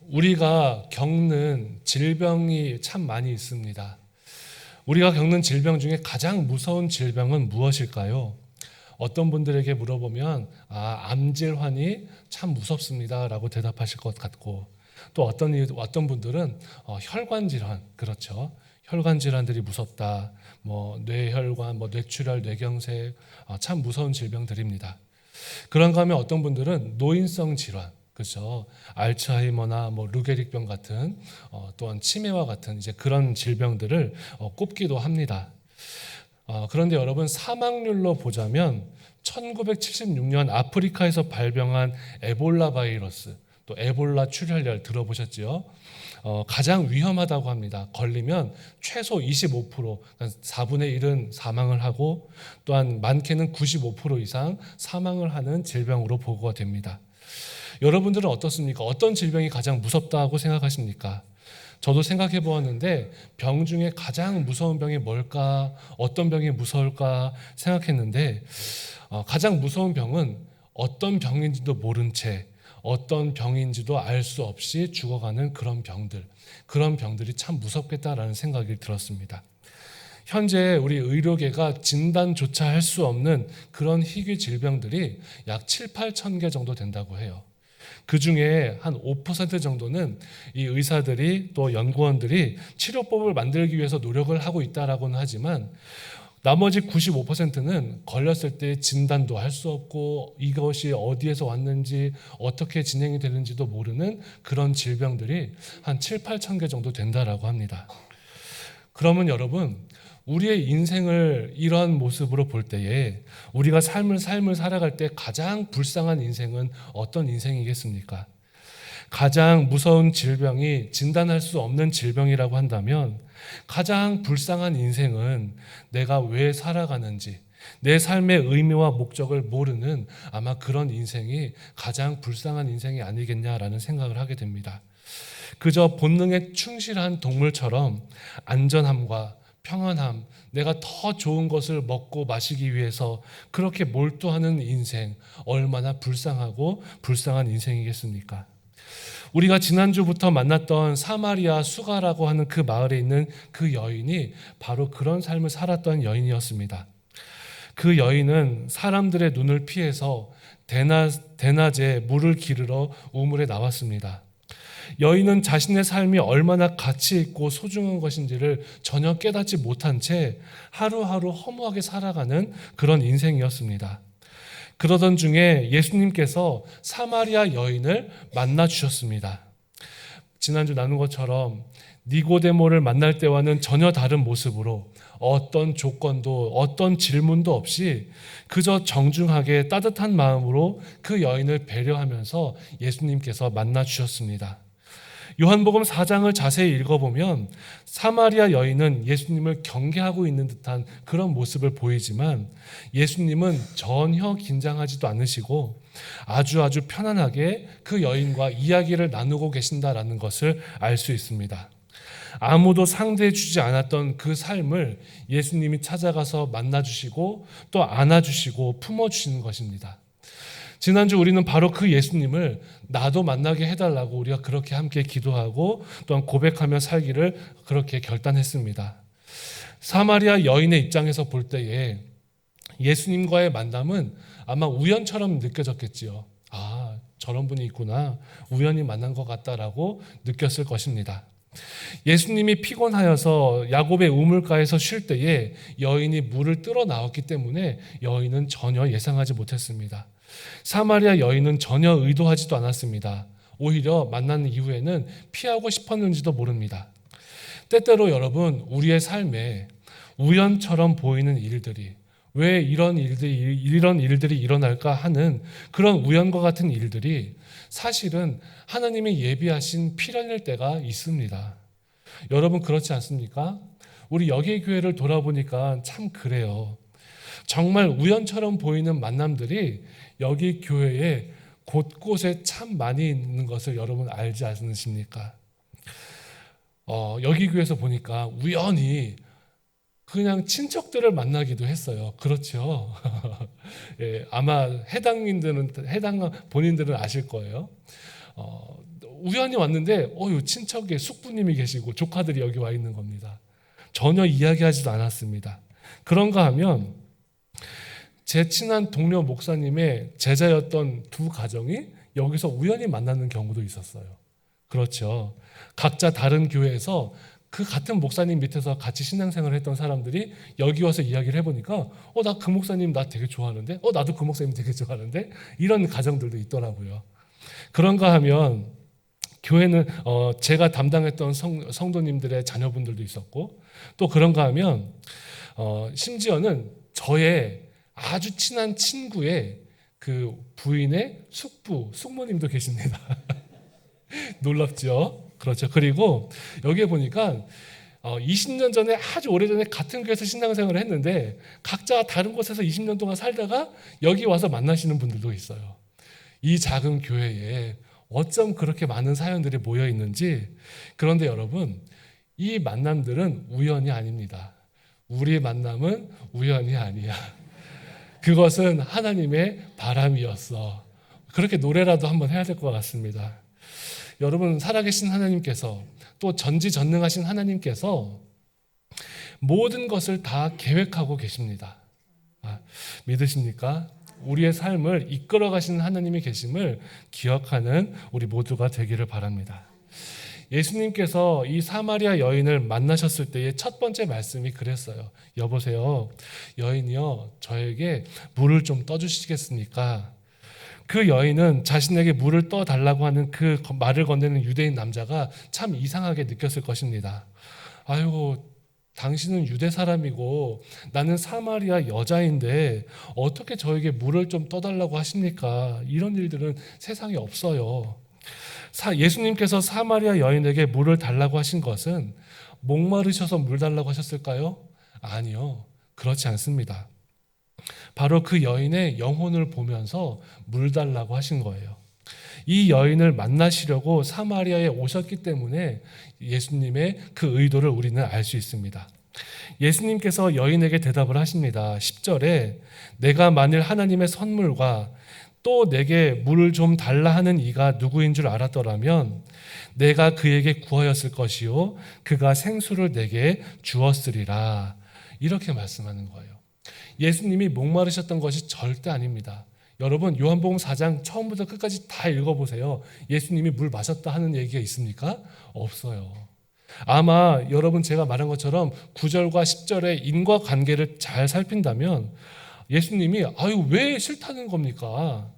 우리가 겪는 질병이 참 많이 있습니다. 우리가 겪는 질병 중에 가장 무서운 질병은 무엇일까요? 어떤 분들에게 물어보면 암질환이 참 무섭습니다 라고 대답하실 것 같고, 또 어떤 분들은 혈관질환, 그렇죠. 혈관질환들이 무섭다. 뇌혈관, 뇌출혈, 뇌경색, 참 무서운 질병들입니다. 그런가 하면 어떤 분들은 노인성 질환, 그렇죠. 알츠하이머나 루게릭병 같은 또한 치매와 같은 이제 그런 질병들을 꼽기도 합니다. 그런데 여러분, 사망률로 보자면 1976년 아프리카에서 발병한 에볼라 바이러스, 또 에볼라 출혈열 들어보셨지요? 가장 위험하다고 합니다. 걸리면 최소 25%, 그러니까 4분의 1은 사망을 하고, 또한 많게는 95% 이상 사망을 하는 질병으로 보고가 됩니다. 여러분들은 어떻습니까? 어떤 질병이 가장 무섭다고 생각하십니까? 저도 생각해 보았는데 병 중에 가장 무서운 병이 뭘까? 어떤 병이 무서울까 생각했는데 가장 무서운 병은 어떤 병인지도 모른 채 어떤 병인지도 알 수 없이 죽어가는 그런 병들이 참 무섭겠다라는 생각이 들었습니다. 현재 우리 의료계가 진단조차 할 수 없는 그런 희귀 질병들이 약 7, 8천 개 정도 된다고 해요. 그 중에 한 5% 정도는 이 의사들이 또 연구원들이 치료법을 만들기 위해서 노력을 하고 있다라고는 하지만, 나머지 95%는 걸렸을 때 진단도 할 수 없고 이것이 어디에서 왔는지 어떻게 진행이 되는지도 모르는 그런 질병들이 한 7, 8천 개 정도 된다라고 합니다. 그러면 여러분, 우리의 인생을 이러한 모습으로 볼 때에 우리가 삶을 살아갈 때 가장 불쌍한 인생은 어떤 인생이겠습니까? 가장 무서운 질병이 진단할 수 없는 질병이라고 한다면 가장 불쌍한 인생은 내가 왜 살아가는지, 내 삶의 의미와 목적을 모르는 아마 그런 인생이 가장 불쌍한 인생이 아니겠냐라는 생각을 하게 됩니다. 그저 본능에 충실한 동물처럼 안전함과 평안함, 내가 더 좋은 것을 먹고 마시기 위해서 그렇게 몰두하는 인생, 얼마나 불쌍하고 불쌍한 인생이겠습니까? 우리가 지난주부터 만났던 사마리아 수가라고 하는 그 마을에 있는 그 여인이 바로 그런 삶을 살았던 여인이었습니다. 그 여인은 사람들의 눈을 피해서 대낮에 물을 기르러 우물에 나왔습니다. 여인은 자신의 삶이 얼마나 가치 있고 소중한 것인지를 전혀 깨닫지 못한 채 하루하루 허무하게 살아가는 그런 인생이었습니다. 그러던 중에 예수님께서 사마리아 여인을 만나 주셨습니다. 지난주 나눈 것처럼 니고데모를 만날 때와는 전혀 다른 모습으로 어떤 조건도 어떤 질문도 없이 그저 정중하게 따뜻한 마음으로 그 여인을 배려하면서 예수님께서 만나 주셨습니다. 요한복음 4장을 자세히 읽어보면 사마리아 여인은 예수님을 경계하고 있는 듯한 그런 모습을 보이지만 예수님은 전혀 긴장하지도 않으시고 아주 편안하게 그 여인과 이야기를 나누고 계신다라는 것을 알 수 있습니다. 아무도 상대해 주지 않았던 그 삶을 예수님이 찾아가서 만나주시고 또 안아주시고 품어주시는 것입니다. 지난주 우리는 바로 그 예수님을 나도 만나게 해달라고 우리가 그렇게 함께 기도하고 또한 고백하며 살기를 그렇게 결단했습니다. 사마리아 여인의 입장에서 볼 때에 예수님과의 만남은 아마 우연처럼 느껴졌겠지요. 저런 분이 있구나, 우연히 만난 것 같다라고 느꼈을 것입니다. 예수님이 피곤하여서 야곱의 우물가에서 쉴 때에 여인이 물을 뜰어 나왔기 때문에 여인은 전혀 예상하지 못했습니다. 사마리아 여인은 전혀 의도하지도 않았습니다. 오히려 만난 이후에는 피하고 싶었는지도 모릅니다. 때때로 여러분, 우리의 삶에 우연처럼 보이는 일들이 왜 이런 일들이 일어날까 하는 그런 우연과 같은 일들이 사실은 하나님이 예비하신 필연일 때가 있습니다. 여러분, 그렇지 않습니까? 우리 여기교회를 돌아보니까 참 그래요. 정말 우연처럼 보이는 만남들이 여기 교회에 곳곳에 참 많이 있는 것을 여러분 알지 않으십니까? 여기 교회에서 보니까 우연히 그냥 친척들을 만나기도 했어요. 그렇죠? 예, 아마 본인들은 아실 거예요. 우연히 왔는데 친척의 숙부님이 계시고 조카들이 여기 와 있는 겁니다. 전혀 이야기하지도 않았습니다. 그런가 하면 제 친한 동료 목사님의 제자였던 두 가정이 여기서 우연히 만나는 경우도 있었어요. 그렇죠. 각자 다른 교회에서 그 같은 목사님 밑에서 같이 신앙생활을 했던 사람들이 여기 와서 이야기를 해보니까 나 그 목사님 나 되게 좋아하는데 나도 그 목사님 되게 좋아하는데 이런 가정들도 있더라고요. 그런가 하면 교회는 제가 담당했던 성도님들의 자녀분들도 있었고 또 그런가 하면 심지어는 저의 아주 친한 친구의 그 부인의 숙모님도 계십니다. 놀랍죠? 그렇죠. 그리고 여기에 보니까 20년 전에 아주 오래전에 같은 교회에서 신앙생활을 했는데 각자 다른 곳에서 20년 동안 살다가 여기 와서 만나시는 분들도 있어요. 이 작은 교회에 어쩜 그렇게 많은 사연들이 모여 있는지. 그런데 여러분, 이 만남들은 우연이 아닙니다. 우리 만남은 우연이 아니야. 그것은 하나님의 바람이었어. 그렇게 노래라도 한번 해야 될 것 같습니다. 여러분, 살아계신 하나님께서 또 전지전능하신 하나님께서 모든 것을 다 계획하고 계십니다. 믿으십니까? 우리의 삶을 이끌어 가시는 하나님이 계심을 기억하는 우리 모두가 되기를 바랍니다. 예수님께서 이 사마리아 여인을 만나셨을 때의 첫 번째 말씀이 그랬어요. 여보세요, 여인이요, 저에게 물을 좀 떠주시겠습니까? 그 여인은 자신에게 물을 떠달라고 하는 그 말을 건네는 유대인 남자가 참 이상하게 느꼈을 것입니다. 아이고, 당신은 유대 사람이고 나는 사마리아 여자인데 어떻게 저에게 물을 좀 떠달라고 하십니까? 이런 일들은 세상에 없어요. 예수님께서 사마리아 여인에게 물을 달라고 하신 것은 목마르셔서 물 달라고 하셨을까요? 아니요, 그렇지 않습니다. 바로 그 여인의 영혼을 보면서 물 달라고 하신 거예요. 이 여인을 만나시려고 사마리아에 오셨기 때문에 예수님의 그 의도를 우리는 알 수 있습니다. 예수님께서 여인에게 대답을 하십니다. 10절에 내가 만일 하나님의 선물과 또 내게 물을 좀 달라 하는 이가 누구인 줄 알았더라면 내가 그에게 구하였을 것이요 그가 생수를 내게 주었으리라. 이렇게 말씀하는 거예요. 예수님이 목마르셨던 것이 절대 아닙니다. 여러분, 요한복음 4장 처음부터 끝까지 다 읽어보세요. 예수님이 물 마셨다 하는 얘기가 있습니까? 없어요. 아마 여러분 제가 말한 것처럼 9절과 10절의 인과관계를 잘 살핀다면 예수님이 왜 싫다는 겁니까?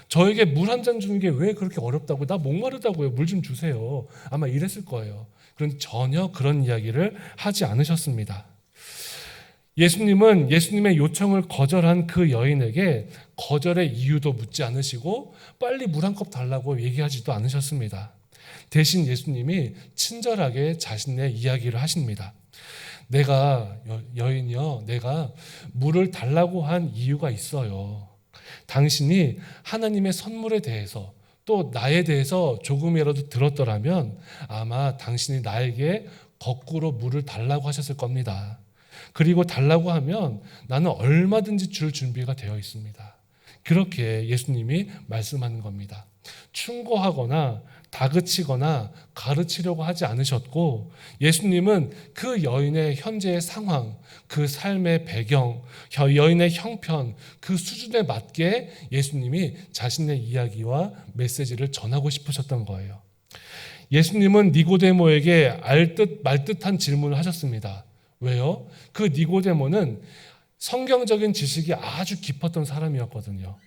저에게 물 한 잔 주는 게 왜 그렇게 어렵다고요? 나 목마르다고요. 물 좀 주세요. 아마 이랬을 거예요. 그런데 전혀 그런 이야기를 하지 않으셨습니다. 예수님은 예수님의 요청을 거절한 그 여인에게 거절의 이유도 묻지 않으시고 빨리 물 한 컵 달라고 얘기하지도 않으셨습니다. 대신 예수님이 친절하게 자신의 이야기를 하십니다. 여인이여, 내가 물을 달라고 한 이유가 있어요. 당신이 하나님의 선물에 대해서 또 나에 대해서 조금이라도 들었더라면 아마 당신이 나에게 거꾸로 물을 달라고 하셨을 겁니다. 그리고 달라고 하면 나는 얼마든지 줄 준비가 되어 있습니다. 그렇게 예수님이 말씀하는 겁니다. 충고하거나 다그치거나 가르치려고 하지 않으셨고 예수님은 그 여인의 현재의 상황, 그 삶의 배경, 여인의 형편, 그 수준에 맞게 예수님이 자신의 이야기와 메시지를 전하고 싶으셨던 거예요. 예수님은 니고데모에게 알듯 말듯한 질문을 하셨습니다. 왜요? 그 니고데모는 성경적인 지식이 아주 깊었던 사람이었거든요.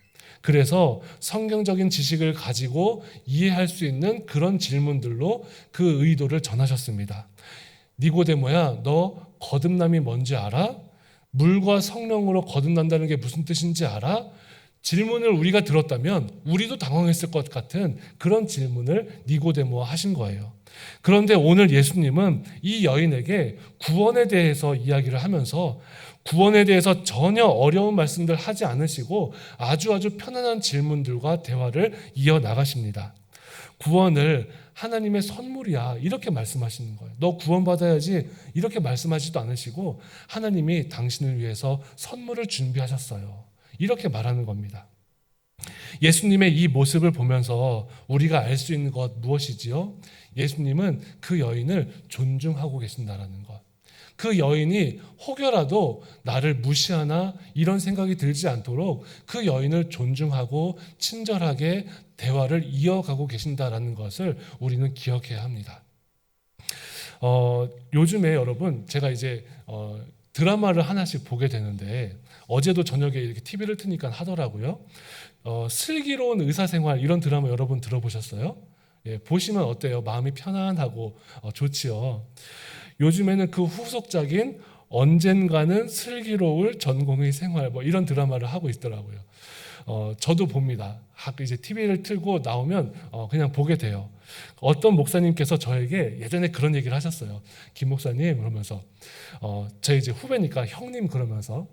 그래서 성경적인 지식을 가지고 이해할 수 있는 그런 질문들로 그 의도를 전하셨습니다. 니고데모야, 너 거듭남이 뭔지 알아? 물과 성령으로 거듭난다는 게 무슨 뜻인지 알아? 질문을 우리가 들었다면 우리도 당황했을 것 같은 그런 질문을 니고데모와 하신 거예요. 그런데 오늘 예수님은 이 여인에게 구원에 대해서 이야기를 하면서 구원에 대해서 전혀 어려운 말씀들 하지 않으시고 아주 편안한 질문들과 대화를 이어나가십니다. 구원을 하나님의 선물이야 이렇게 말씀하시는 거예요. 너 구원받아야지 이렇게 말씀하지도 않으시고 하나님이 당신을 위해서 선물을 준비하셨어요. 이렇게 말하는 겁니다. 예수님의 이 모습을 보면서 우리가 알 수 있는 것 무엇이지요? 예수님은 그 여인을 존중하고 계신다라는 것. 그 여인이 혹여라도 나를 무시하나 이런 생각이 들지 않도록 그 여인을 존중하고 친절하게 대화를 이어가고 계신다라는 것을 우리는 기억해야 합니다. 요즘에 여러분 제가 이제 드라마를 하나씩 보게 되는데 어제도 저녁에 이렇게 TV를 트니까 하더라고요. 슬기로운 의사생활 이런 드라마 여러분 들어보셨어요? 예, 보시면 어때요? 마음이 편안하고 좋지요. 요즘에는 그 후속작인 언젠가는 슬기로울 전공의 생활 뭐 이런 드라마를 하고 있더라고요. 저도 봅니다. 이제 TV를 틀고 나오면 그냥 보게 돼요. 어떤 목사님께서 저에게 예전에 그런 얘기를 하셨어요. 김 목사님 그러면서 제 이제 후배니까 형님 그러면서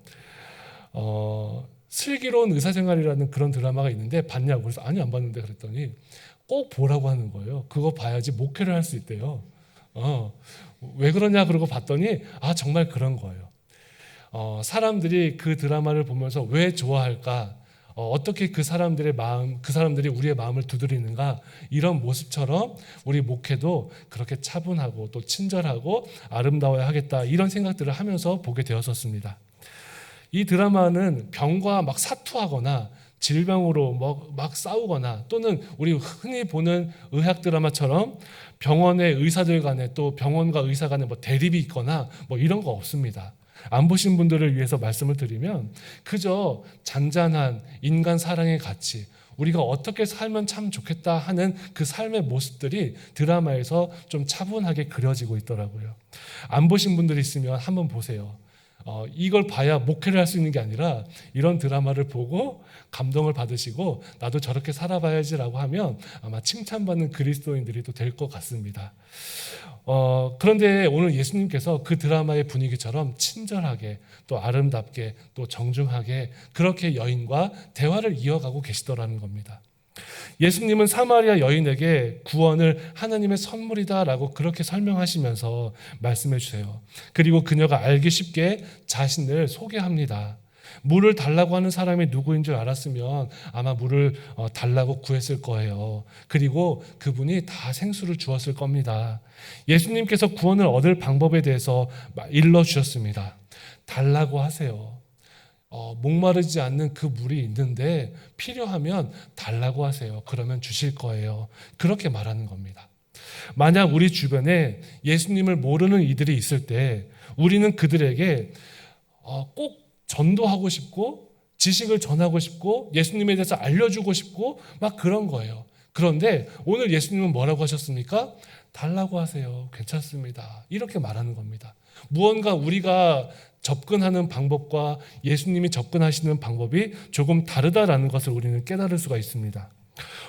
슬기로운 의사생활이라는 그런 드라마가 있는데 봤냐고. 그래서 아니 안 봤는데 그랬더니 꼭 보라고 하는 거예요. 그거 봐야지 목회를 할 수 있대요. 왜 그러냐 그러고 봤더니 정말 그런 거예요. 사람들이 그 드라마를 보면서 왜 좋아할까? 어떻게 그 사람들의 마음, 그 사람들이 우리의 마음을 두드리는가? 이런 모습처럼 우리 목회도 그렇게 차분하고 또 친절하고 아름다워야 하겠다. 이런 생각들을 하면서 보게 되었었습니다. 이 드라마는 병과 막 사투하거나 질병으로 막 싸우거나 또는 우리 흔히 보는 의학 드라마처럼 병원의 의사들 간에 또 병원과 의사 간에 뭐 대립이 있거나 뭐 이런 거 없습니다. 안 보신 분들을 위해서 말씀을 드리면 그저 잔잔한 인간 사랑의 가치, 우리가 어떻게 살면 참 좋겠다 하는 그 삶의 모습들이 드라마에서 좀 차분하게 그려지고 있더라고요. 안 보신 분들이 있으면 한번 보세요. 이걸 봐야 목회를 할 수 있는 게 아니라 이런 드라마를 보고 감동을 받으시고 나도 저렇게 살아봐야지라고 하면 아마 칭찬받는 그리스도인들이 또 될 것 같습니다. 그런데 오늘 예수님께서 그 드라마의 분위기처럼 친절하게 또 아름답게 또 정중하게 그렇게 여인과 대화를 이어가고 계시더라는 겁니다. 예수님은 사마리아 여인에게 구원을 하나님의 선물이다라고 그렇게 설명하시면서 말씀해 주세요. 그리고 그녀가 알기 쉽게 자신을 소개합니다. 물을 달라고 하는 사람이 누구인 줄 알았으면 아마 물을 달라고 구했을 거예요. 그리고 그분이 다 생수를 주었을 겁니다. 예수님께서 구원을 얻을 방법에 대해서 일러주셨습니다. 달라고 하세요. 목마르지 않는 그 물이 있는데 필요하면 달라고 하세요. 그러면 주실 거예요. 그렇게 말하는 겁니다. 만약 우리 주변에 예수님을 모르는 이들이 있을 때 우리는 그들에게 꼭 전도하고 싶고 지식을 전하고 싶고 예수님에 대해서 알려주고 싶고 막 그런 거예요. 그런데 오늘 예수님은 뭐라고 하셨습니까? 달라고 하세요. 괜찮습니다. 이렇게 말하는 겁니다. 무언가 우리가 접근하는 방법과 예수님이 접근하시는 방법이 조금 다르다라는 것을 우리는 깨달을 수가 있습니다.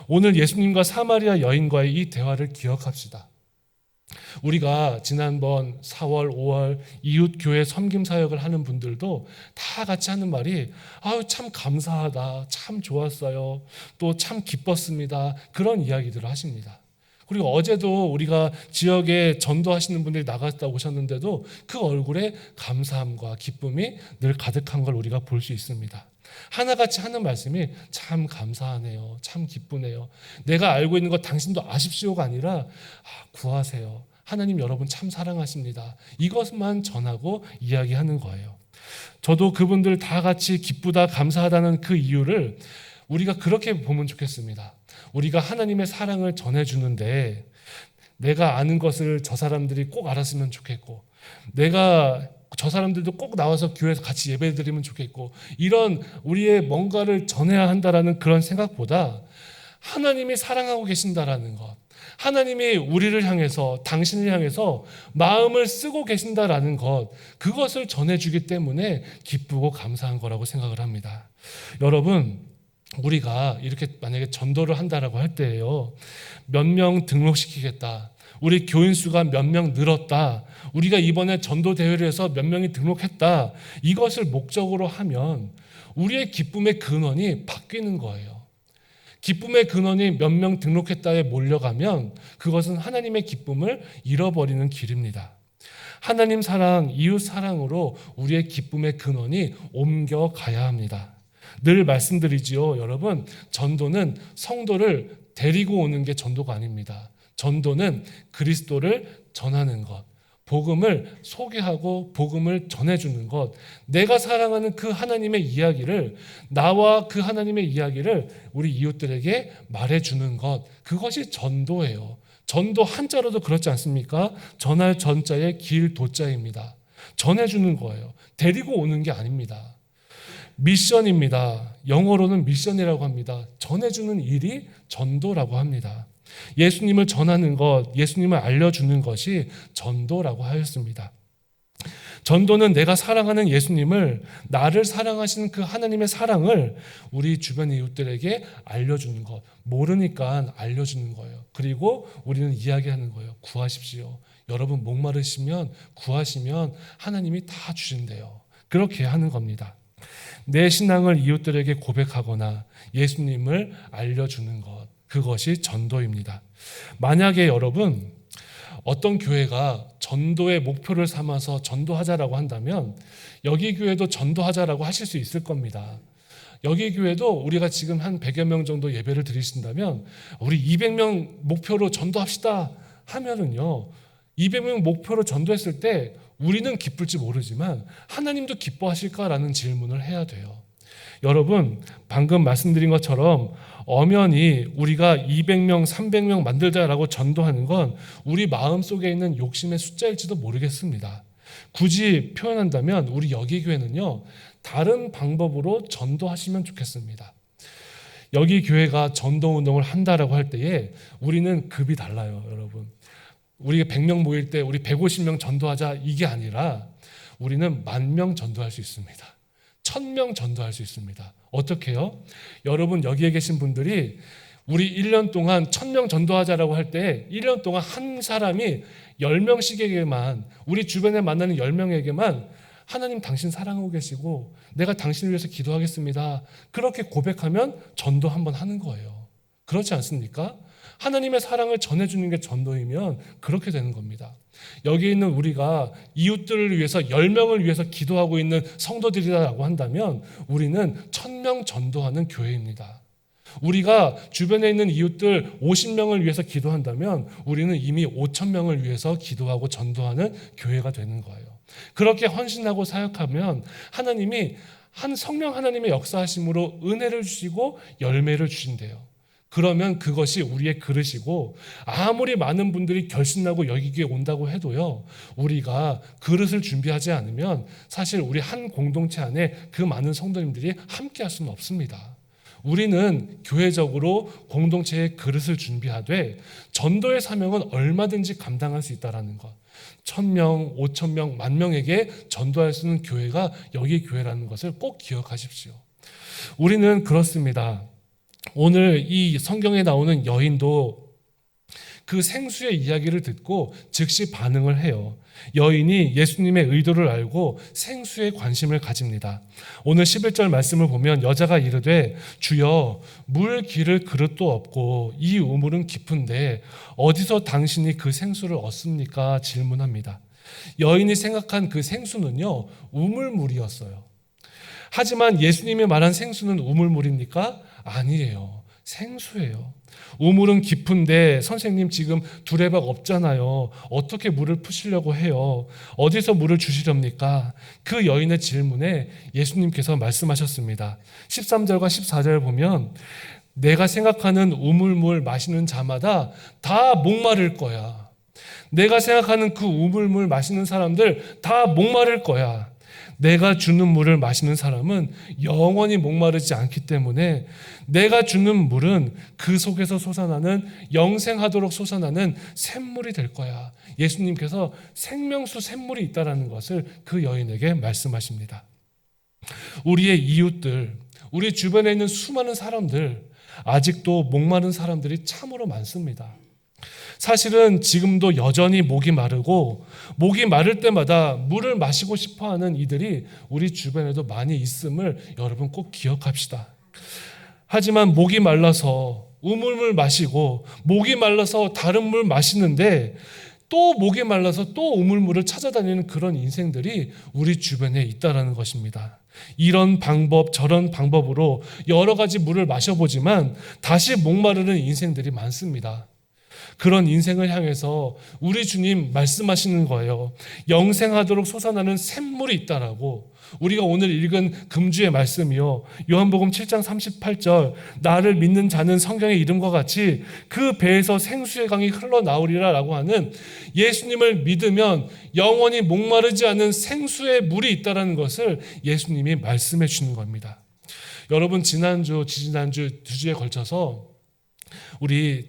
오늘 예수님과 사마리아 여인과의 이 대화를 기억합시다. 우리가 지난번 4월, 5월 이웃교회 섬김 사역을 하는 분들도 다 같이 하는 말이 참 감사하다, 참 좋았어요, 또 참 기뻤습니다. 그런 이야기들을 하십니다. 그리고 어제도 우리가 지역에 전도하시는 분들이 나갔다 오셨는데도 그 얼굴에 감사함과 기쁨이 늘 가득한 걸 우리가 볼 수 있습니다. 하나같이 하는 말씀이 참 감사하네요. 참 기쁘네요. 내가 알고 있는 것 당신도 아십시오가 아니라 구하세요. 하나님 여러분 참 사랑하십니다. 이것만 전하고 이야기하는 거예요. 저도 그분들 다 같이 기쁘다 감사하다는 그 이유를 우리가 그렇게 보면 좋겠습니다. 우리가 하나님의 사랑을 전해주는데 내가 아는 것을 저 사람들이 꼭 알았으면 좋겠고 내가 저 사람들도 꼭 나와서 교회에서 같이 예배드리면 좋겠고 이런 우리의 뭔가를 전해야 한다라는 그런 생각보다 하나님이 사랑하고 계신다라는 것, 하나님이 우리를 향해서 당신을 향해서 마음을 쓰고 계신다라는 것, 그것을 전해주기 때문에 기쁘고 감사한 거라고 생각을 합니다. 여러분, 우리가 이렇게 만약에 전도를 한다라고 할 때예요, 몇 명 등록시키겠다, 우리 교인 수가 몇 명 늘었다, 우리가 이번에 전도 대회를 해서 몇 명이 등록했다, 이것을 목적으로 하면 우리의 기쁨의 근원이 바뀌는 거예요. 기쁨의 근원이 몇 명 등록했다에 몰려가면 그것은 하나님의 기쁨을 잃어버리는 길입니다. 하나님 사랑, 이웃 사랑으로 우리의 기쁨의 근원이 옮겨가야 합니다. 늘 말씀드리지요. 여러분, 전도는 성도를 데리고 오는 게 전도가 아닙니다. 전도는 그리스도를 전하는 것, 복음을 소개하고 복음을 전해주는 것, 내가 사랑하는 그 하나님의 이야기를, 나와 그 하나님의 이야기를 우리 이웃들에게 말해주는 것, 그것이 전도예요. 전도 한자로도 그렇지 않습니까? 전할 전자의 길 도자입니다. 전해주는 거예요. 데리고 오는 게 아닙니다. 미션입니다. 영어로는 미션이라고 합니다. 전해주는 일이 전도라고 합니다. 예수님을 전하는 것, 예수님을 알려주는 것이 전도라고 하였습니다. 전도는 내가 사랑하는 예수님을, 나를 사랑하시는 그 하나님의 사랑을 우리 주변 이웃들에게 알려주는 것, 모르니까 알려주는 거예요. 그리고 우리는 이야기하는 거예요. 구하십시오. 여러분 목마르시면 구하시면 하나님이 다 주신대요. 그렇게 하는 겁니다. 내 신앙을 이웃들에게 고백하거나 예수님을 알려주는 것, 그것이 전도입니다. 만약에 여러분 어떤 교회가 전도의 목표를 삼아서 전도하자라고 한다면 여기 교회도 전도하자라고 하실 수 있을 겁니다. 여기 교회도 우리가 지금 한 100여 명 정도 예배를 드리신다면 우리 200명 목표로 전도합시다 하면은요, 200명 목표로 전도했을 때 우리는 기쁠지 모르지만 하나님도 기뻐하실까라는 질문을 해야 돼요. 여러분, 방금 말씀드린 것처럼 엄연히 우리가 200명, 300명 만들자라고 전도하는 건 우리 마음속에 있는 욕심의 숫자일지도 모르겠습니다. 굳이 표현한다면 우리 여기 교회는요, 다른 방법으로 전도하시면 좋겠습니다. 여기 교회가 전도운동을 한다라고 할 때에 우리는 급이 달라요, 여러분. 우리가 100명 모일 때 우리 150명 전도하자 이게 아니라 우리는 10,000명 전도할 수 있습니다. 1,000명 전도할 수 있습니다. 어떻게 해요? 여러분 여기에 계신 분들이 우리 1년 동안 1,000명 전도하자라고 할 때 1년 동안 한 사람이 10명씩에게만, 우리 주변에 만나는 10명에게만 하나님 당신 사랑하고 계시고 내가 당신을 위해서 기도하겠습니다. 그렇게 고백하면 전도 한번 하는 거예요. 그렇지 않습니까? 하나님의 사랑을 전해주는 게 전도이면 그렇게 되는 겁니다. 여기 있는 우리가 이웃들을 위해서 10명을 위해서 기도하고 있는 성도들이라고 한다면 우리는 1,000명 전도하는 교회입니다. 우리가 주변에 있는 이웃들 50명을 위해서 기도한다면 우리는 이미 5,000명을 위해서 기도하고 전도하는 교회가 되는 거예요. 그렇게 헌신하고 사역하면 하나님이 성령 하나님의 역사하심으로 은혜를 주시고 열매를 주신대요. 그러면 그것이 우리의 그릇이고 아무리 많은 분들이 결심나고 여기에 온다고 해도요, 우리가 그릇을 준비하지 않으면 사실 우리 한 공동체 안에 그 많은 성도님들이 함께 할 수는 없습니다. 우리는 교회적으로 공동체의 그릇을 준비하되 전도의 사명은 얼마든지 감당할 수 있다는 것. 1,000명, 5,000명, 10,000명에게 전도할 수 있는 교회가 여기 교회라는 것을 꼭 기억하십시오. 우리는 그렇습니다. 오늘 이 성경에 나오는 여인도 그 생수의 이야기를 듣고 즉시 반응을 해요. 여인이 예수님의 의도를 알고 생수에 관심을 가집니다. 오늘 11절 말씀을 보면 여자가 이르되 주여 물 기를 그릇도 없고 이 우물은 깊은데 어디서 당신이 그 생수를 얻습니까? 질문합니다. 여인이 생각한 그 생수는요, 우물물이었어요. 하지만 예수님이 말한 생수는 우물물입니까? 아니에요. 생수예요. 우물은 깊은데 선생님 지금 두레박 없잖아요. 어떻게 물을 푸시려고 해요? 어디서 물을 주시렵니까? 그 여인의 질문에 예수님께서 말씀하셨습니다. 13절과 14절 보면 내가 생각하는 우물물 마시는 자마다 다 목마를 거야. 내가 생각하는 그 우물물 마시는 사람들 다 목마를 거야. 내가 주는 물을 마시는 사람은 영원히 목마르지 않기 때문에 내가 주는 물은 그 속에서 솟아나는 영생하도록 솟아나는 샘물이 될 거야. 예수님께서 생명수 샘물이 있다는 것을 그 여인에게 말씀하십니다. 우리의 이웃들, 우리 주변에 있는 수많은 사람들, 아직도 목마른 사람들이 참으로 많습니다. 사실은 지금도 여전히 목이 마르고 목이 마를 때마다 물을 마시고 싶어하는 이들이 우리 주변에도 많이 있음을 여러분 꼭 기억합시다. 하지만 목이 말라서 우물물 마시고 목이 말라서 다른 물 마시는데 또 목이 말라서 또 우물물을 찾아다니는 그런 인생들이 우리 주변에 있다는 것입니다. 이런 방법 저런 방법으로 여러 가지 물을 마셔보지만 다시 목마르는 인생들이 많습니다. 그런 인생을 향해서 우리 주님 말씀하시는 거예요. 영생하도록 솟아나는 샘물이 있다라고. 우리가 오늘 읽은 금주의 말씀이요, 요한복음 7장 38절, 나를 믿는 자는 성경의 이름과 같이 그 배에서 생수의 강이 흘러나오리라 라고 하는, 예수님을 믿으면 영원히 목마르지 않은 생수의 물이 있다는 것을 예수님이 말씀해 주시는 겁니다. 여러분, 지난주, 지지난주 2주에 걸쳐서 우리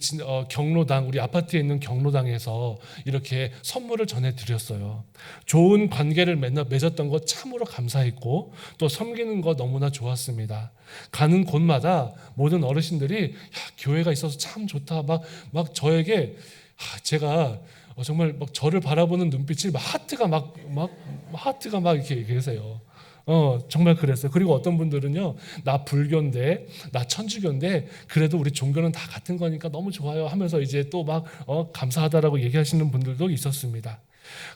경로당, 우리 아파트에 있는 경로당에서 이렇게 선물을 전해드렸어요. 좋은 관계를 맺었던 것 참으로 감사했고, 또 섬기는 것 너무나 좋았습니다. 가는 곳마다 모든 어르신들이 교회가 있어서 참 좋다, 막 저에게, 제가 정말 막 저를 바라보는 눈빛이 하트가 막 이렇게 계세요. 정말 그랬어요. 그리고 어떤 분들은요, 나 불교인데, 나 천주교인데, 그래도 우리 종교는 다 같은 거니까 너무 좋아요 하면서 이제 또 감사하다라고 얘기하시는 분들도 있었습니다.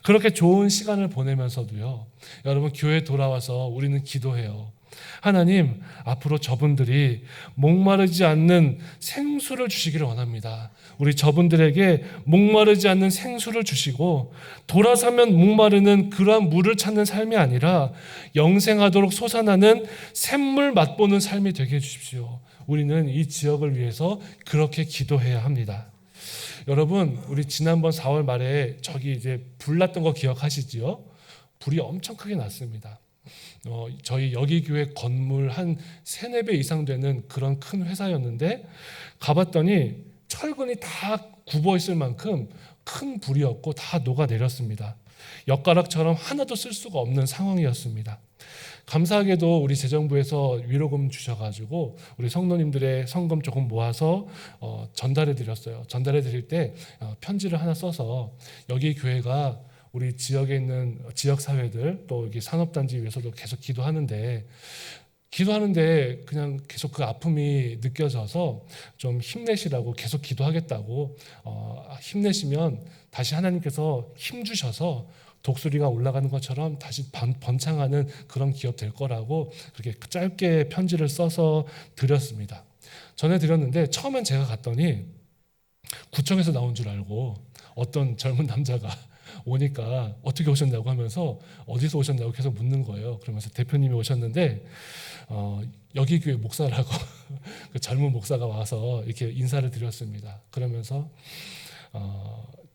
그렇게 좋은 시간을 보내면서도요, 여러분, 교회에 돌아와서 우리는 기도해요. 하나님, 앞으로 저분들이 목마르지 않는 생수를 주시기를 원합니다. 우리 저분들에게 목마르지 않는 생수를 주시고, 돌아서면 목마르는 그러한 물을 찾는 삶이 아니라 영생하도록 솟아나는 샘물 맛보는 삶이 되게 해주십시오. 우리는 이 지역을 위해서 그렇게 기도해야 합니다. 여러분, 우리 지난번 4월 말에 저기 이제 불 났던 거 기억하시지요? 불이 엄청 크게 났습니다. 저희 여기교회 건물 한 3-4배 이상 되는 그런 큰 회사였는데, 가봤더니 철근이 다 굽어 있을 만큼 큰 불이었고 다 녹아내렸습니다. 엿가락처럼 하나도 쓸 수가 없는 상황이었습니다. 감사하게도 우리 재정부에서 위로금 주셔가지고 우리 성도님들의 성금 조금 모아서 전달해 드렸어요. 전달해 드릴 때 편지를 하나 써서, 여기 교회가 우리 지역에 있는 지역 사회들, 또 여기 산업단지 위해서도 계속 기도하는데 그냥 계속 그 아픔이 느껴져서 좀 힘내시라고, 계속 기도하겠다고, 힘내시면 다시 하나님께서 힘 주셔서 독수리가 올라가는 것처럼 다시 번창하는 그런 기업 될 거라고 그렇게 짧게 편지를 써서 드렸습니다. 전해드렸는데, 처음엔 제가 갔더니 구청에서 나온 줄 알고 어떤 젊은 남자가 오니까 어떻게 오셨냐고 하면서 어디서 오셨냐고 계속 묻는 거예요. 그러면서 대표님이 오셨는데 여기 교회 목사라고 그 젊은 목사가 와서 이렇게 인사를 드렸습니다. 그러면서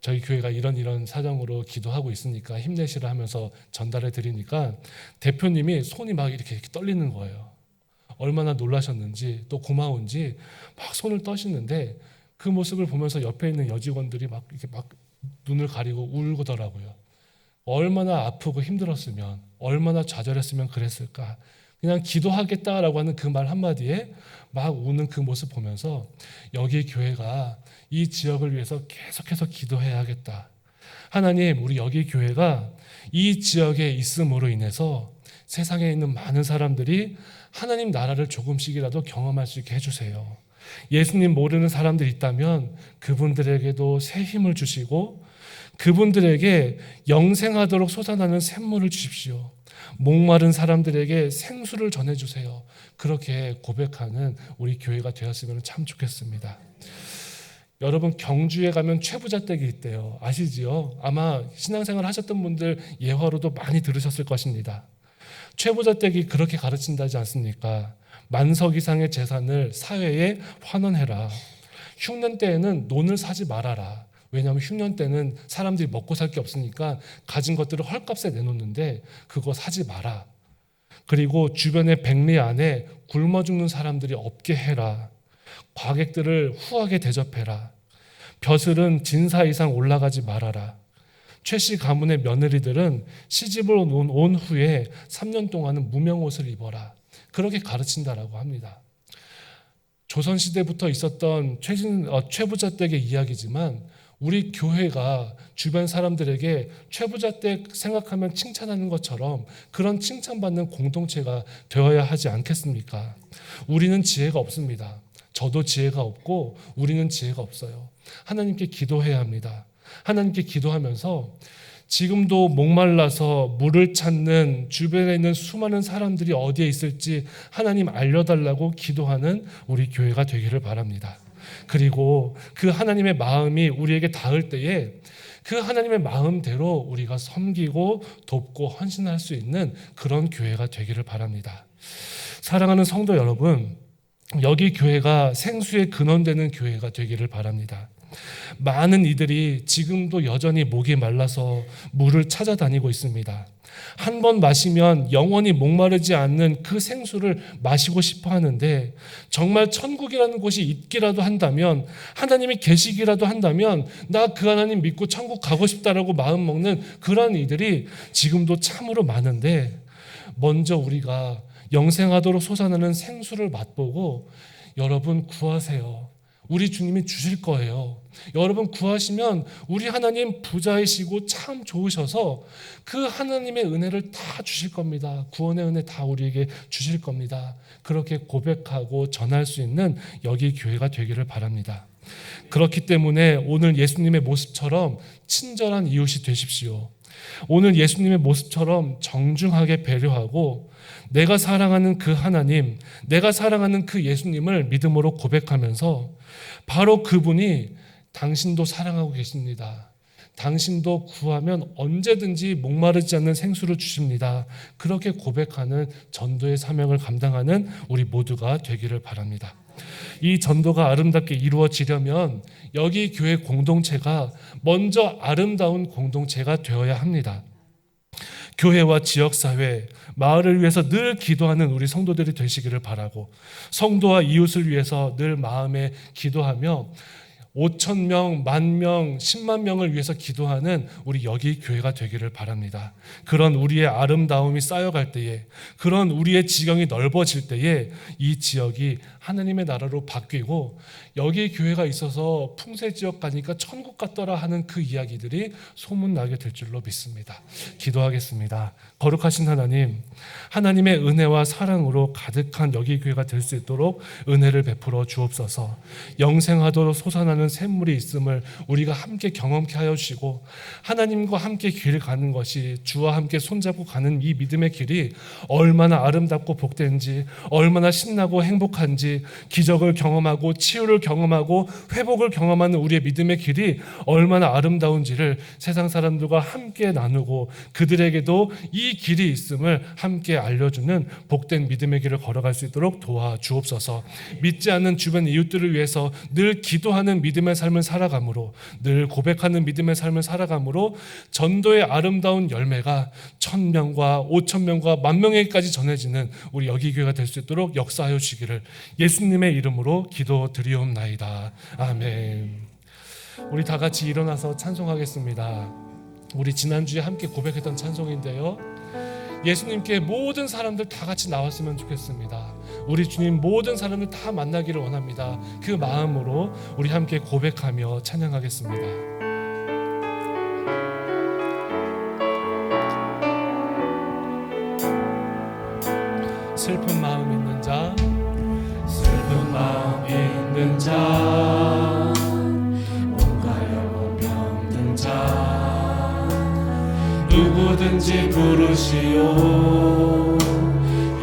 저희 교회가 이런 사정으로 기도하고 있으니까 힘내시라 하면서 전달해 드리니까 대표님이 손이 막 이렇게 떨리는 거예요. 얼마나 놀라셨는지, 또 고마운지 막 손을 떠시는데, 그 모습을 보면서 옆에 있는 여직원들이 이렇게 눈을 가리고 울더라고요. 얼마나 아프고 힘들었으면, 얼마나 좌절했으면 그랬을까. 그냥 기도하겠다라고 하는 그 말 한마디에 막 우는 그 모습 보면서, 여기 교회가 이 지역을 위해서 계속해서 기도해야겠다. 하나님, 우리 여기 교회가 이 지역에 있음으로 인해서 세상에 있는 많은 사람들이 하나님 나라를 조금씩이라도 경험할 수 있게 해주세요. 예수님 모르는 사람들이 있다면 그분들에게도 새 힘을 주시고, 그분들에게 영생하도록 솟아나는 샘물을 주십시오. 목마른 사람들에게 생수를 전해주세요. 그렇게 고백하는 우리 교회가 되었으면 참 좋겠습니다. 여러분, 경주에 가면 최부자댁이 있대요. 아시지요? 아마 신앙생활 하셨던 분들 예화로도 많이 들으셨을 것입니다. 최부자댁이 그렇게 가르친다지 않습니까? 만석 이상의 재산을 사회에 환원해라. 흉년 때에는 논을 사지 말아라. 왜냐하면 흉년 때는 사람들이 먹고 살 게 없으니까 가진 것들을 헐값에 내놓는데 그거 사지 마라. 그리고 주변의 백리 안에 굶어 죽는 사람들이 없게 해라. 과객들을 후하게 대접해라. 벼슬은 진사 이상 올라가지 말아라. 최씨 가문의 며느리들은 시집을 온 후에 3년 동안은 무명옷을 입어라. 그렇게 가르친다라고 합니다. 조선시대부터 있었던 최부자댁의 이야기지만, 우리 교회가 주변 사람들에게 최부자댁 생각하면 칭찬하는 것처럼 그런 칭찬받는 공동체가 되어야 하지 않겠습니까? 우리는 지혜가 없습니다. 저도 지혜가 없고 우리는 지혜가 없어요. 하나님께 기도해야 합니다. 하나님께 기도하면서 지금도 목말라서 물을 찾는 주변에 있는 수많은 사람들이 어디에 있을지 하나님 알려달라고 기도하는 우리 교회가 되기를 바랍니다. 그리고 그 하나님의 마음이 우리에게 닿을 때에 그 하나님의 마음대로 우리가 섬기고 돕고 헌신할 수 있는 그런 교회가 되기를 바랍니다. 사랑하는 성도 여러분, 여기 교회가 생수의 근원되는 교회가 되기를 바랍니다. 많은 이들이 지금도 여전히 목이 말라서 물을 찾아다니고 있습니다. 한 번 마시면 영원히 목마르지 않는 그 생수를 마시고 싶어 하는데, 정말 천국이라는 곳이 있기라도 한다면, 하나님이 계시기라도 한다면 나 그 하나님 믿고 천국 가고 싶다라고 마음 먹는 그런 이들이 지금도 참으로 많은데, 먼저 우리가 영생하도록 솟아나는 생수를 맛보고 여러분 구하세요. 우리 주님이 주실 거예요. 여러분 구하시면 우리 하나님 부자이시고 참 좋으셔서 그 하나님의 은혜를 다 주실 겁니다. 구원의 은혜 다 우리에게 주실 겁니다. 그렇게 고백하고 전할 수 있는 여기 교회가 되기를 바랍니다. 그렇기 때문에 오늘 예수님의 모습처럼 친절한 이웃이 되십시오. 오늘 예수님의 모습처럼 정중하게 배려하고 내가 사랑하는 그 하나님, 내가 사랑하는 그 예수님을 믿음으로 고백하면서 바로 그분이 당신도 사랑하고 계십니다. 당신도 구하면 언제든지 목마르지 않는 생수를 주십니다. 그렇게 고백하는 전도의 사명을 감당하는 우리 모두가 되기를 바랍니다. 이 전도가 아름답게 이루어지려면 여기 교회 공동체가 먼저 아름다운 공동체가 되어야 합니다. 교회와 지역사회, 마을을 위해서 늘 기도하는 우리 성도들이 되시기를 바라고, 성도와 이웃을 위해서 늘 마음에 기도하며 5,000명, 10,000명, 10만 명을 위해서 기도하는 우리 여기 교회가 되기를 바랍니다. 그런 우리의 아름다움이 쌓여갈 때에, 그런 우리의 지경이 넓어질 때에 이 지역이 하나님의 나라로 바뀌고 여기 교회가 있어서 풍세 지역 가니까 천국 같더라 하는 그 이야기들이 소문나게 될 줄로 믿습니다. 기도하겠습니다. 거룩하신 하나님, 하나님의 은혜와 사랑으로 가득한 여기 교회가 될 수 있도록 은혜를 베풀어 주옵소서. 영생하도록 솟아나는 샘물이 있음을 우리가 함께 경험케 하여 주시고, 하나님과 함께 길 가는 것이, 주와 함께 손잡고 가는 이 믿음의 길이 얼마나 아름답고 복된지, 얼마나 신나고 행복한지, 기적을 경험하고 치유를 경험하고 회복을 경험하는 우리의 믿음의 길이 얼마나 아름다운지를 세상 사람들과 함께 나누고 그들에게도 이 길이 있음을 함께 알려주는 복된 믿음의 길을 걸어갈 수 있도록 도와주옵소서. 믿지 않는 주변 이웃들을 위해서 늘 기도하는 믿음의 삶을 살아감으로, 늘 고백하는 믿음의 삶을 살아감으로 전도의 아름다운 열매가 1,000명과 5,000명과 10,000명에게까지 전해지는 우리 여기 교회가 될 수 있도록 역사하여 주시기를 예수님의 이름으로 기도드리옵나이다. 아멘. 우리 다 같이 일어나서 찬송하겠습니다. 우리 지난주에 함께 고백했던 찬송인데요, 예수님께 모든 사람들 다 같이 나왔으면 좋겠습니다. 우리 주님 모든 사람들 다 만나기를 원합니다. 그 마음으로 우리 함께 고백하며 찬양하겠습니다. 슬픈 마음 있는 자, 슬픈 마음 있는 자, 몸과 영혼 병든 자, 누구든지 부르시오.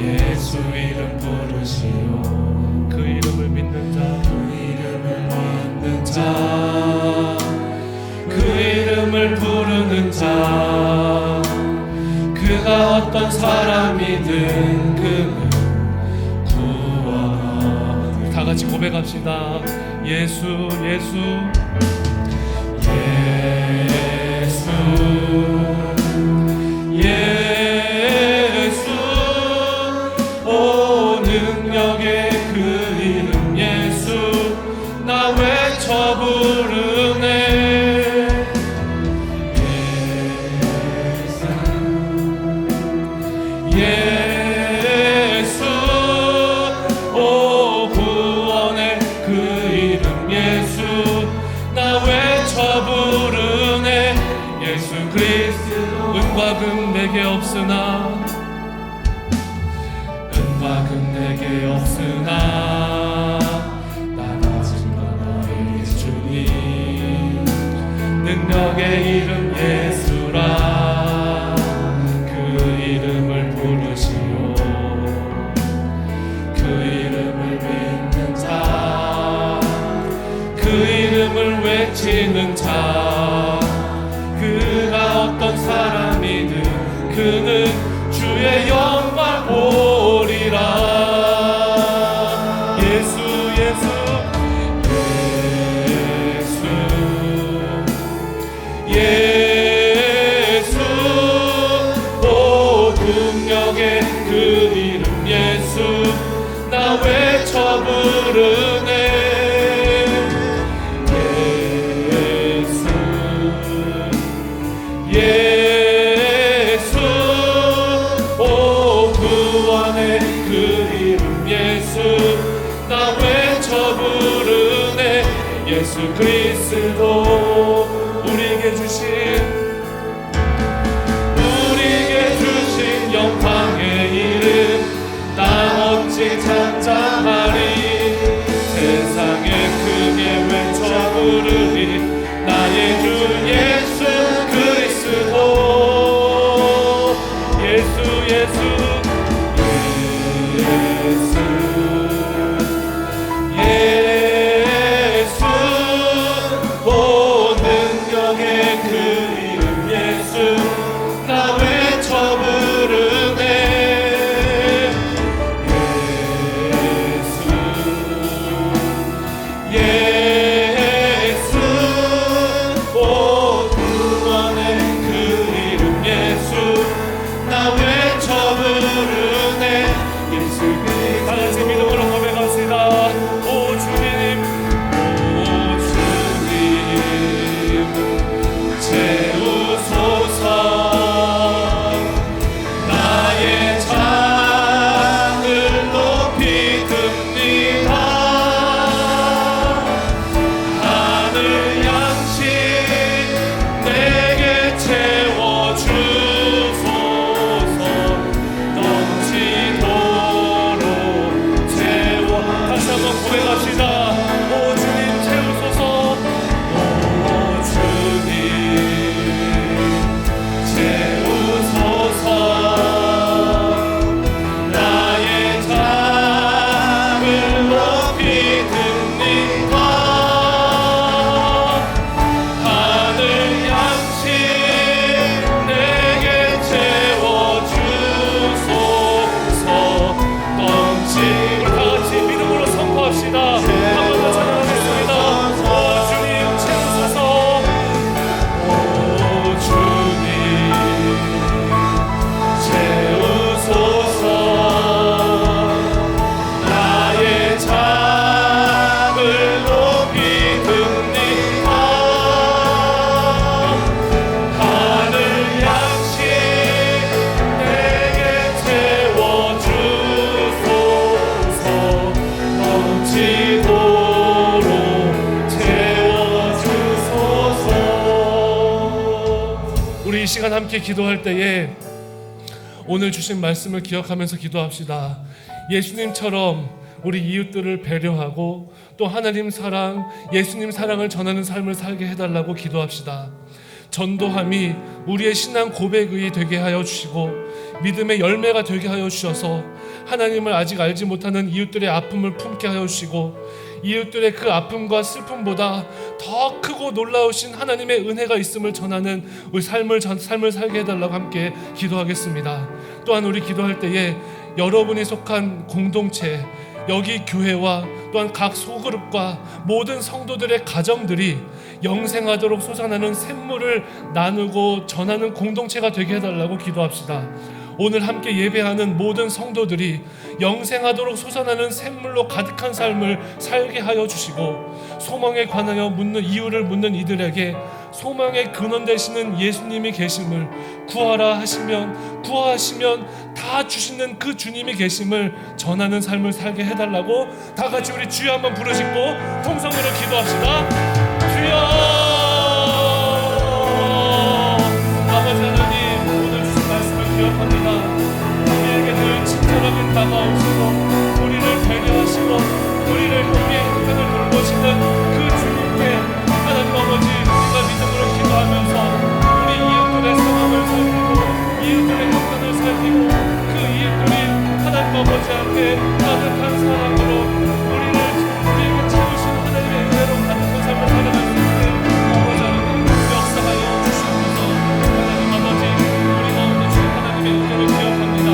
예수 이름 부르시오. 그 이름을 믿는 자, 그 이름을 믿는 자, 그 이름을 부르는 자, 그가 어떤 사람이든 그는 구원하리. 다 같이 고백합시다. 예수, 예수, 예수, 예수, 오 능력의 그 이름 예수, 나 외쳐 부르네. 예수, 오 구원의 그 이름 예수, 나 외쳐 부르네. 예수 그리스도. 은과 금 내게 없으나, 은과 금 내게 없으나, 나 가진 건 너의 주님. 능력의 이름 예수라. 주의 영광 보리라. 예수 예수 예수 예수 오 능력의 그 이름 예수 나 외쳐 부르네. 예수 예수 오 구원의 그 이름 예수 나 외쳐 부르네. 예수 그리스도 우리에게 주신 영광의 이름 나 어찌 찬양하리. 세상에 크게 외쳐 부르리 나의 주 예수 그리스도. 예수 예수 예수 예수 오 능력의 그 이름 예수 나 외쳐 부르네. 예수 오 구원의 그 이름 예수 나 외쳐 부르네. 예수 다 같이 믿음으로 고백합시다. 오 주님 오 주님 채우소서. 나의 잔을 높이 듭니다. 하늘 양식 내게 채워주소서. 넘치도록 채워. 다시 한번 고백합시다. 오 주님 채우소서. 오 주님 채우소서. 나의 잔을 높이 듭니다. 하늘 양식 내게 채워주소서. 넘치 우리 다같이 믿음으로 선포합시다. 한 번 더 찬양하겠습니다. 오 주님 채우소서. 오 주님 채우소서. 나의 잔을 높이 듭니다. 하늘 양식 내게 채워주소서. 넘치도록 채워주소서. 우리 이 시간 함께 기도할 때에 오늘 주신 말씀을 기억하면서 기도합시다. 예수님처럼 우리 이웃들을 배려하고 또 하나님 사랑, 예수님 사랑을 전하는 삶을 살게 해달라고 기도합시다. 전도함이 우리의 신앙 고백이 되게 하여 주시고 믿음의 열매가 되게 하여 주셔서 하나님을 아직 알지 못하는 이웃들의 아픔을 품게 하여 주시고 이웃들의 그 아픔과 슬픔보다 더 크고 놀라우신 하나님의 은혜가 있음을 전하는 우리 삶을 살게 해달라고 함께 기도하겠습니다. 또한 우리 기도할 때에 여러분이 속한 공동체, 여기 교회와 또한 각 소그룹과 모든 성도들의 가정들이 영생하도록 솟아나는 샘물을 나누고 전하는 공동체가 되게 해달라고 기도합시다. 오늘 함께 예배하는 모든 성도들이 영생하도록 솟아나는 샘물로 가득한 삶을 살게 하여 주시고 소망에 관하여 묻는 이유를 묻는 이들에게 소망의 근원 되시는 예수님이 계심을 구하시면 다 주시는 그 주님이 계심을 전하는 삶을 살게 해달라고 다 같이 우리 주여 한번 부르시고 통성으로 기도합시다. 주여. 아버지 하나님, 오늘 주신 말씀을 기억합니다. 우리에게 늘 친절하게 다가오시고 우리를 배려하시고 우리를 우리의 형편을 돌보시는 그 주님께 하나님 아버지, 우리가 믿음으로 기도하면서 우리 이웃들의 상황을 살피고 이웃들의 형편을 살피고 그 이웃들이 하나님 아버지 앞에 따뜻한 사랑으로 우리에게 채우시는 하나님의 은혜로 가득한 삶을 살아갈 수 있게 아버지 하나님 역사하여 주시옵소서. 하나님 아버지, 우리 가운데 주신 하나님의 은혜를 기억합니다.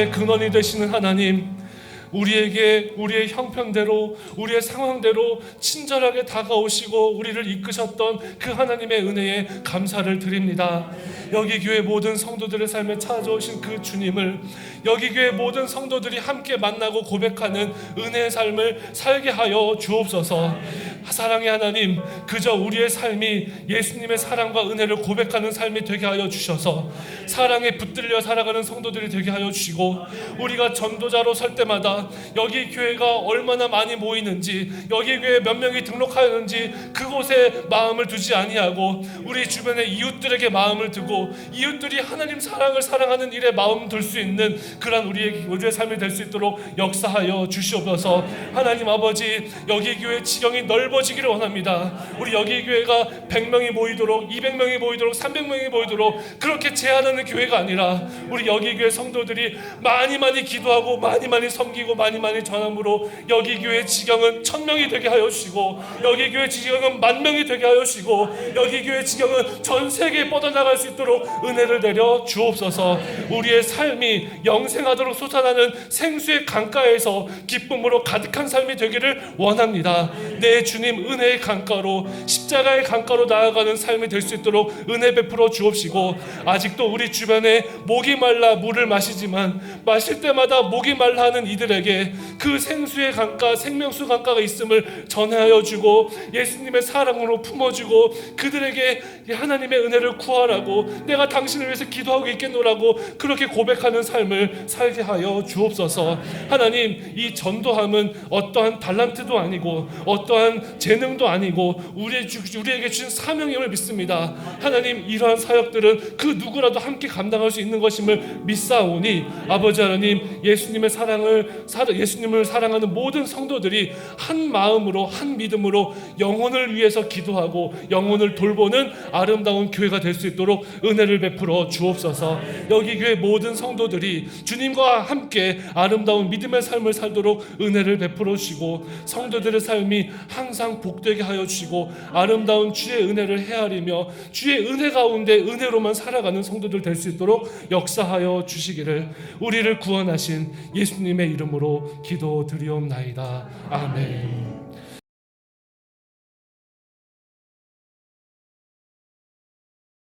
구원의 근원이 되시는 하나님, 우리에게 우리의 형편대로 우리의 상황대로 친절하게 다가오시고 우리를 이끄셨던 그 하나님의 은혜에 감사를 드립니다. 여기 교회 모든 성도들의 삶에 찾아오신 그 주님을 여기 교회 모든 성도들이 함께 만나고 고백하는 은혜의 삶을 살게 하여 주옵소서. 사랑의 하나님, 그저 우리의 삶이 예수님의 사랑과 은혜를 고백하는 삶이 되게 하여 주셔서 사랑에 붙들려 살아가는 성도들이 되게 하여 주시고, 우리가 전도자로 설 때마다 여기 교회가 얼마나 많이 모이는지, 여기 교회에 몇 명이 등록하였는지 그곳에 마음을 두지 아니하고 우리 주변의 이웃들에게 마음을 두고 이웃들이 하나님 사랑을 사랑하는 일에 마음 둘 수 있는 그런 우리의 삶이 될 수 있도록 역사하여 주시옵소서. 하나님 아버지, 여기 교회 지경이 넓어지기를 원합니다. 우리 여기 교회가 100명이 모이도록 200명이 모이도록 300명이 모이도록 그렇게 제한하는 교회가 아니라 우리 여기 교회 성도들이 많이 기도하고 많이 섬기고 많이 전함으로 여기 교회 지경은 1000명이 되게 하여 주시고, 여기 교회 지경은 10,000명이 되게 하여 주시고, 여기 교회 지경은 전 세계에 뻗어나갈 수 있도록 은혜를 내려 주옵소서. 우리의 삶이 영생하도록 솟아나는 생수의 강가에서 기쁨으로 가득한 삶이 되기를 원합니다. 내 주님 은혜의 강가로, 십자가의 강가로 나아가는 삶이 될 수 있도록 은혜 베풀어 주옵시고, 아직도 우리 주변에 목이 말라 물을 마시지만 마실 때마다 목이 말라 하는 이들에게 그 생수의 강가, 생명수 강가가 있음을 전하여 주고 예수님의 사랑으로 품어주고 그들에게 하나님의 은혜를 구하라고, 내가 당신을 위해서 기도하고 있겠노라고 그렇게 고백하는 삶을 살게 하여 주옵소서. 하나님, 이 전도함은 어떠한 달란트도 아니고 어떠한 재능도 아니고 우리에게 주신 사명임을 믿습니다. 하나님, 이러한 사역들은 그 누구라도 함께 감당할 수 있는 것임을 믿사오니 아버지 하나님, 예수님을 사랑하는 모든 성도들이 한 마음으로 한 믿음으로 영혼을 위해서 기도하고 영혼을 돌보는 아름다운 교회가 될 수 있도록 은혜를 베풀어 주옵소서. 여기 교회 모든 성도들이 주님과 함께 아름다운 믿음의 삶을 살도록 은혜를 베풀어 주시고, 성도들의 삶이 항상 복되게 하여 주시고 아름다운 주의 은혜를 헤아리며 주의 은혜 가운데 은혜로만 살아가는 성도들 될 수 있도록 역사하여 주시기를 우리를 구원하신 예수님의 이름으로 기도드리옵나이다. 아멘.